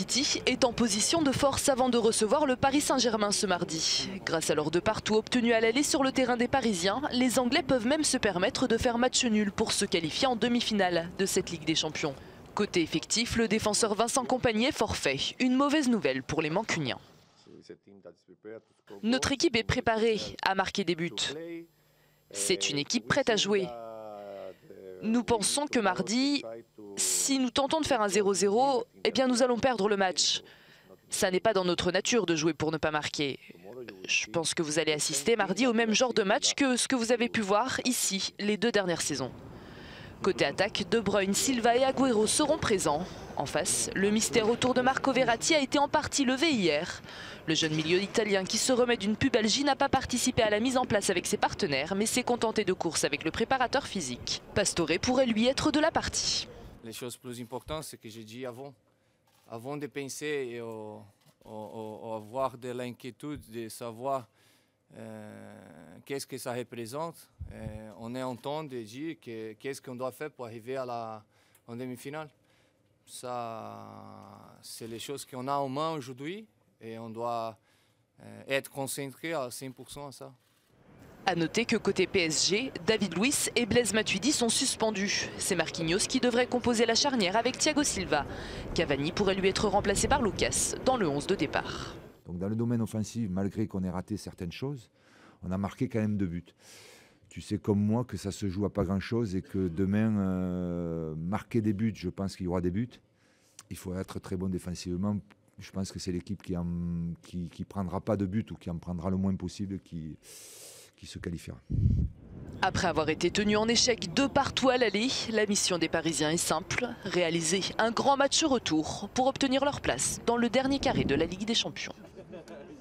City est en position de force avant de recevoir le Paris Saint-Germain ce mardi. Grâce à leur 2 partout obtenus à l'aller sur le terrain des Parisiens, les Anglais peuvent même se permettre de faire match nul pour se qualifier en demi-finale de cette Ligue des Champions. Côté effectif, le défenseur Vincent Kompany est forfait. Une mauvaise nouvelle pour les Mancuniens. Notre équipe est préparée à marquer des buts. C'est une équipe prête à jouer. Nous pensons que mardi, si nous tentons de faire un 0-0, eh bien nous allons perdre le match. Ça n'est pas dans notre nature de jouer pour ne pas marquer. Je pense que vous allez assister mardi au même genre de match que ce que vous avez pu voir ici les 2 dernières saisons. Côté attaque, De Bruyne, Silva et Agüero seront présents. En face, le mystère autour de Marco Verratti a été en partie levé hier. Le jeune milieu italien qui se remet d'une pubalgie n'a pas participé à la mise en place avec ses partenaires, mais s'est contenté de courses avec le préparateur physique. Pastore pourrait lui être de la partie. Les choses plus importantes, c'est que j'ai dit avant. Avant de penser et avoir de l'inquiétude de savoir qu'est-ce que ça représente, on est en temps de dire qu'est-ce qu'on doit faire pour arriver en demi-finale. Ça, c'est les choses qu'on a en main aujourd'hui et on doit être concentré à 100% à ça. A noter que côté PSG, David Luiz et Blaise Matuidi sont suspendus. C'est Marquinhos qui devrait composer la charnière avec Thiago Silva. Cavani pourrait lui être remplacé par Lucas dans le 11 de départ. Donc dans le domaine offensif, malgré qu'on ait raté certaines choses, on a marqué quand même 2 buts. Tu sais comme moi que ça se joue à pas grand-chose et que demain, marquer des buts, je pense qu'il y aura des buts. Il faut être très bon défensivement. Je pense que c'est l'équipe qui prendra pas de but ou qui en prendra le moins possible qui se qualifiera. Après avoir été tenu en échec 2 partout à l'aller, la mission des Parisiens est simple, réaliser un grand match retour pour obtenir leur place dans le dernier carré de la Ligue des Champions.